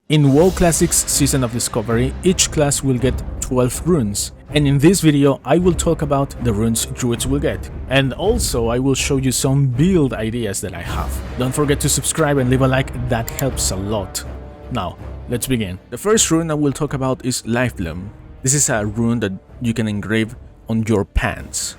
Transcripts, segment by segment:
In WoW Classics Season of Discovery, each class will get 12 runes, and in this video I will talk about the runes druids will get, and also I will show you some build ideas that I have. Don't forget to subscribe and leave a like, that helps a lot. Now, let's begin. The first rune I will talk about is Lifebloom. This is a rune that you can engrave on your pants.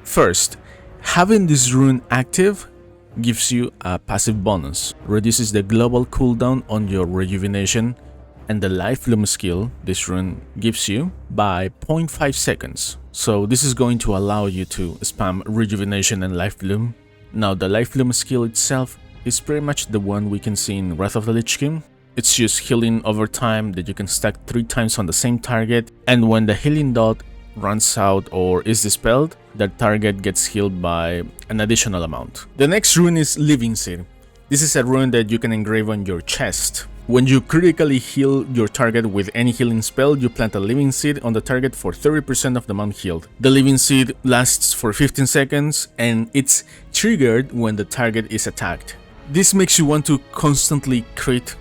First, having this rune active gives you a passive bonus, reduces the global cooldown on your rejuvenation, and the Lifebloom skill this rune gives you by 0.5 seconds. So this is going to allow you to spam rejuvenation and Lifebloom. Now the Lifebloom skill itself is pretty much the one we can see in Wrath of the Lich King. It's just healing over time that you can stack 3 times on the same target, and when the healing dot runs out or is dispelled, that target gets healed by an additional amount. The next rune is Living Seed. This is a rune that you can engrave on your chest. When you critically heal your target with any healing spell, you plant a Living Seed on the target for 30% of the amount healed. The Living Seed lasts for 15 seconds and it's triggered when the target is attacked. This makes you want to constantly crit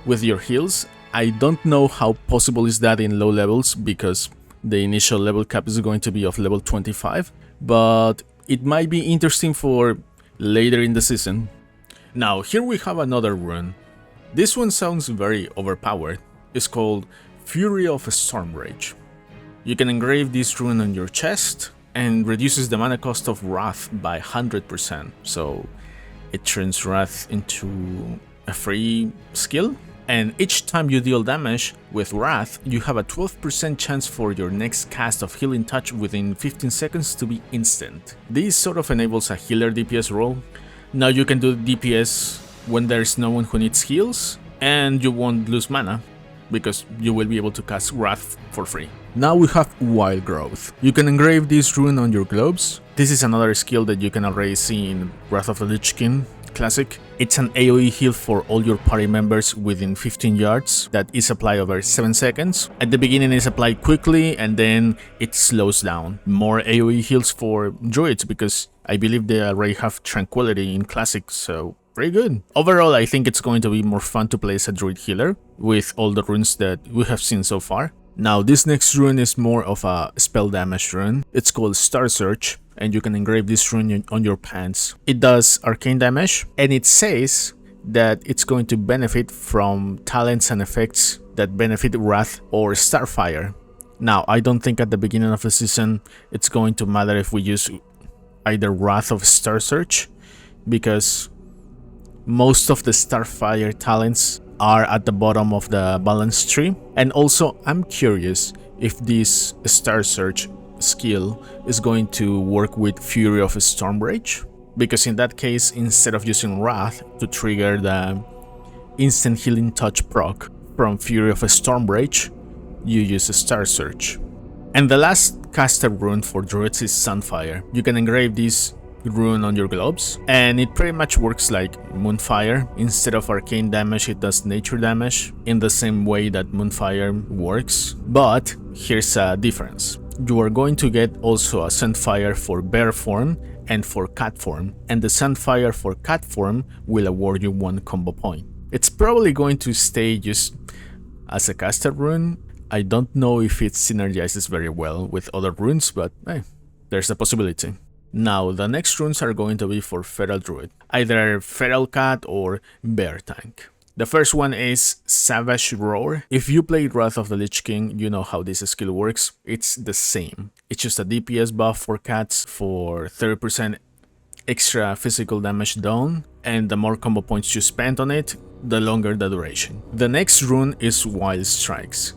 with your heals. I don't know how possible is that in low levels because the initial level cap is going to be of level 25, but it might be interesting for later in the season. Now here we have another rune. This one sounds very overpowered. It's called Fury of Stormrage. You can engrave this rune on your chest and reduces the mana cost of Wrath by 100%, so it turns Wrath into a free skill. And each time you deal damage with Wrath, you have a 12% chance for your next cast of Healing Touch within 15 seconds to be instant. This sort of enables a healer DPS role. Now you can do DPS when there's no one who needs heals, and you won't lose mana, because you will be able to cast Wrath for free. Now we have Wild Growth. You can engrave this rune on your globes. This is another skill that you can already see in Wrath of the Lich King Classic. It's an AoE heal for all your party members within 15 yards that is applied over 7 seconds. At the beginning it's applied quickly and then it slows down. More AoE heals for druids because I believe they already have Tranquility in Classic, so pretty good. Overall I think it's going to be more fun to play as a druid healer with all the runes that we have seen so far. Now this next rune is more of a spell damage rune. It's called Starsurge, and you can engrave this rune on your pants. It does arcane damage, and it says that it's going to benefit from talents and effects that benefit Wrath or Starfire. Now I don't think at the beginning of the season it's going to matter if we use either Wrath or Starsurge, because most of the Starfire talents are at the bottom of the balance tree. And also I'm curious if this Starsurge skill is going to work with Fury of Stormrage, because in that case, instead of using Wrath to trigger the instant healing touch proc from Fury of Stormrage, you use a Starsurge. And the last caster rune for druids is Sunfire. You can engrave this rune on your globes, and it pretty much works like Moonfire. Instead of arcane damage, it does nature damage in the same way that Moonfire works, but here's a difference. You are going to get also a Sunfire for bear form and for cat form, and the Sunfire for cat form will award you 1 combo point. It's probably going to stay just as a caster rune. I don't know if it synergizes very well with other runes, but hey, there's a possibility. Now the next runes are going to be for Feral Druid, either Feral Cat or Bear Tank. The first one is Savage Roar. If you played Wrath of the Lich King, you know how this skill works. It's the same. It's just a DPS buff for cats for 30% extra physical damage done, and the more combo points you spend on it, the longer the duration. The next rune is Wildstrikes,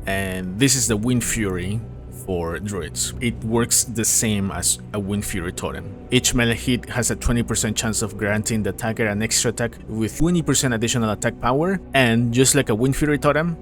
and this is the Windfury for druids. It works the same as a Windfury totem. Each melee hit has a 20% chance of granting the attacker an extra attack with 20% additional attack power, and just like a Windfury totem,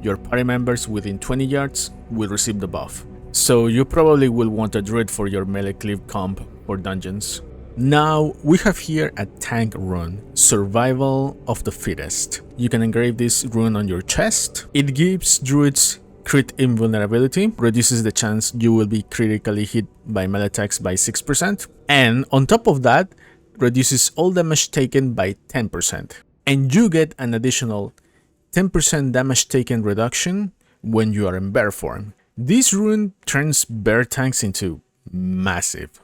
your party members within 20 yards will receive the buff. So you probably will want a druid for your melee cleave comp for dungeons. Now we have here a tank rune, Survival of the Fittest. You can engrave this rune on your chest. It gives druids crit invulnerability, reduces the chance you will be critically hit by melee attacks by 6%, and on top of that, reduces all damage taken by 10%. And you get an additional 10% damage taken reduction when you are in bear form. This rune turns bear tanks into massive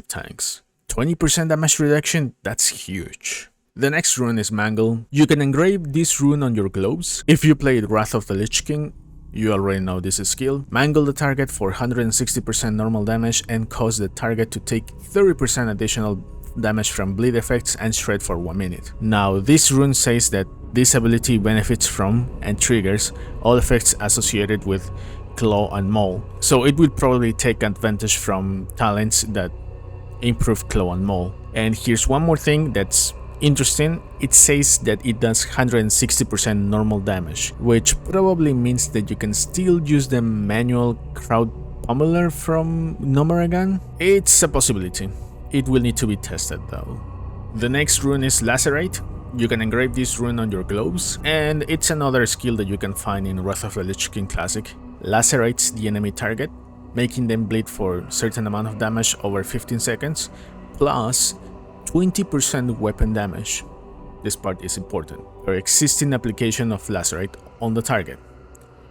tanks. 20% damage reduction, that's huge. The next rune is Mangle. You can engrave this rune on your gloves. If you played Wrath of the Lich King, you already know this skill. Mangle the target for 160% normal damage and cause the target to take 30% additional damage from bleed effects and shred for 1 minute. Now, this rune says that this ability benefits from and triggers all effects associated with Claw and Maul, so it will probably take advantage from talents that improve Claw and Maul. And here's one more thing that's interesting. It says that it does 160% normal damage, which probably means that you can still use the manual crowd pummeler from Nomaragan. It's a possibility. It will need to be tested though. The next rune is Lacerate. You can engrave this rune on your gloves, and it's another skill that you can find in Wrath of the Lich King Classic. Lacerates the enemy target, making them bleed for a certain amount of damage over 15 seconds, plus 20% weapon damage. This part is important. Or existing application of Lacerate on the target.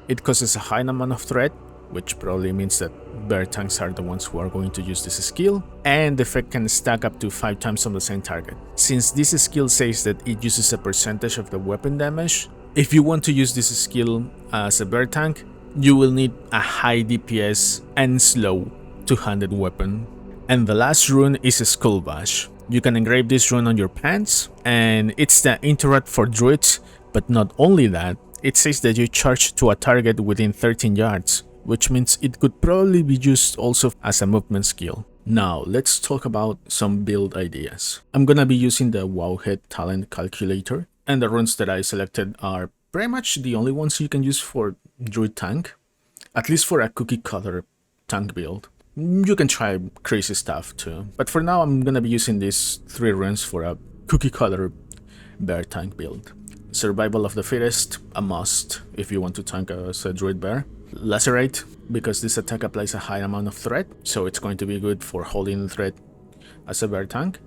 It causes a high amount of threat, which probably means that bear tanks are the ones who are going to use this skill, and the effect can stack up to 5 times on the same target. Since this skill says that it uses a percentage of the weapon damage, if you want to use this skill as a bear tank, you will need a high DPS and slow two-handed weapon. And the last rune is a Skull Bash. You can engrave this rune on your pants, and it's the interrupt for druids, but not only that, it says that you charge to a target within 13 yards, which means it could probably be used also as a movement skill. Now, let's talk about some build ideas. I'm gonna be using the Wowhead talent calculator, and the runes that I selected are pretty much the only ones you can use for druid tank, at least for a cookie cutter tank build. You can try crazy stuff too, but for now I'm gonna be using these 3 runes for a cookie cutter bear tank build. Survival of the Fittest, a must if you want to tank as a druid bear. Lacerate, because this attack applies a high amount of threat, so it's going to be good for holding threat as a bear tank.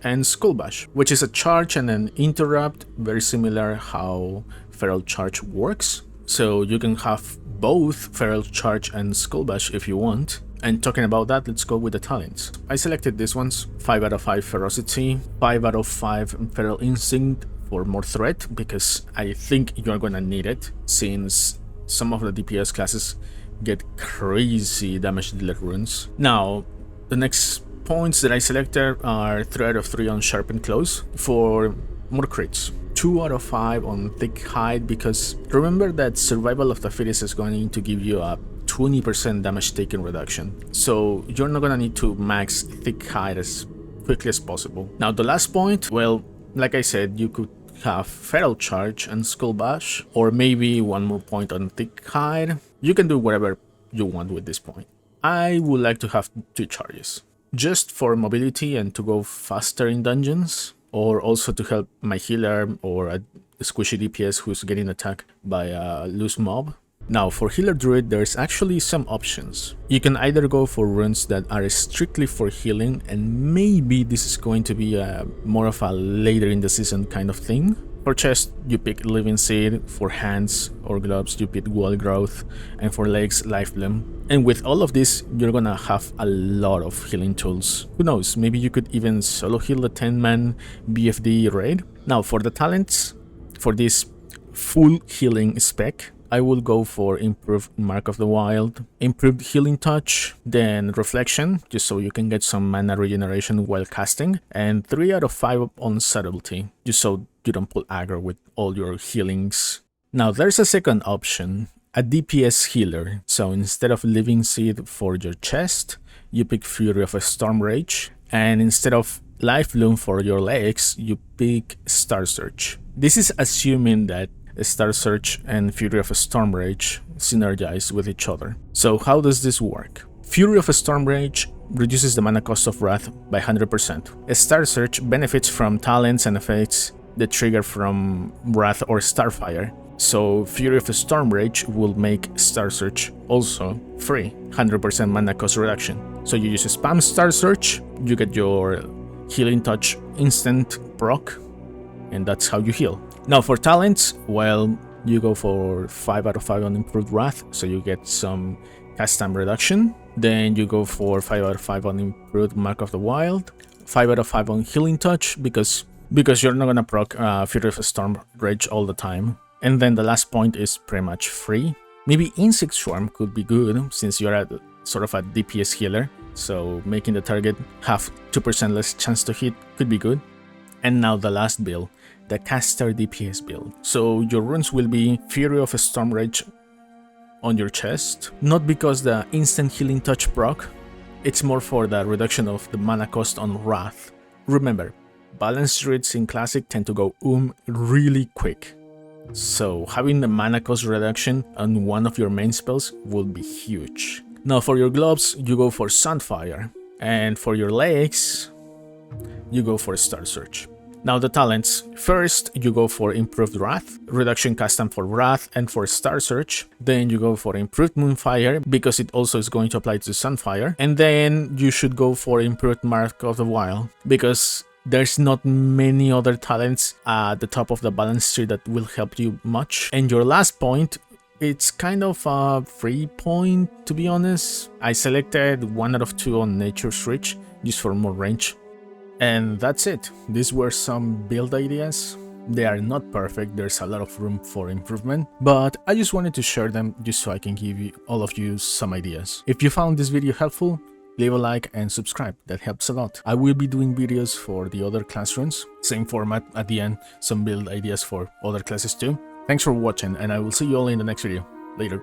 And Skull Bash, which is a charge and an interrupt, very similar how Feral Charge works. So you can have both Feral Charge and Skull Bash if you want. And talking about that, let's go with the talents. I selected these ones: 5 out of 5 Ferocity, 5 out of 5 Feral Instinct for more threat, because I think you're gonna need it, since some of the DPS classes get crazy damage dealer runes. Now, the next points that I selected are 3 out of 3 on Sharpened Claws for more crits. 2 out of 5 on Thick Hide, because remember that Survival of the Fittest is going to give you a 20% damage taken reduction, so you're not gonna need to max Thick Hide as quickly as possible. Now the last point, well, like I said, you could have Feral Charge and Skull Bash, or maybe one more point on Thick Hide. You can do whatever you want with this point. I would like to have 2 charges, just for mobility and to go faster in dungeons, or also to help my healer or a squishy DPS who's getting attacked by a loose mob. Now, for Healer Druid, there's actually some options. You can either go for runes that are strictly for healing, and maybe this is going to be more of a later in the season kind of thing. For chest, you pick Living Seed. For hands or gloves, you pick Wall Growth, and for legs, Lifebloom. And with all of this, you're gonna have a lot of healing tools. Who knows, maybe you could even solo heal the 10-man BFD raid. Now, for the talents, for this full healing spec, I will go for Improved Mark of the Wild, Improved Healing Touch, then Reflection, just so you can get some mana regeneration while casting, and 3 out of 5 on Subtlety, just so you don't pull aggro with all your healings. Now there's a second option, a DPS healer. So instead of Living Seed for your chest, you pick Fury of a Stormrage, and instead of Lifebloom for your legs, you pick Starsurge. This is assuming that Starsurge and Fury of a Stormrage synergize with each other. So how does this work? Fury of a Stormrage reduces the mana cost of Wrath by 100%. Starsurge benefits from talents and effects that trigger from Wrath or Starfire. So Fury of a Stormrage will make Starsurge also free, 100% mana cost reduction. So you use a spam Starsurge, you get your Healing Touch instant proc, and that's how you heal. Now for talents, well, you go for 5 out of 5 on improved wrath, so you get some cast time reduction. Then you go for 5 out of 5 on improved mark of the wild, 5 out of 5 on healing touch, because you're not gonna proc Fury of Stormrage all the time. And then the last point is pretty much free. Maybe Insect Swarm could be good, since you're at sort of a DPS healer, so making the target have 2% less chance to hit could be good. And now the last build, the caster DPS build. So your runes will be Fury of Stormrage on your chest, not because the instant healing touch proc, it's more for the reduction of the mana cost on Wrath. Remember, balanced druids in Classic tend to go really quick, so having the mana cost reduction on one of your main spells will be huge. Now for your gloves, you go for Sunfire, and for your legs, you go for Starsurge. Now the talents, first you go for Improved Wrath, reduction cast time for Wrath and for Starsurge. Then you go for Improved Moonfire, because it also is going to apply to Sunfire. And then you should go for Improved Mark of the Wild, because there's not many other talents at the top of the balance tree that will help you much. And your last point, it's kind of a free point, to be honest. I selected 1 out of 2 on Nature's Reach, just for more range. And that's it. These were some build ideas. They are not perfect, there's a lot of room for improvement, but I just wanted to share them just so I can give you, all of you, some ideas. If you found this video helpful, leave a like and subscribe, that helps a lot. I will be doing videos for the other class runes, same format at the end, some build ideas for other classes too. Thanks for watching, and I will see you all in the next video. Later.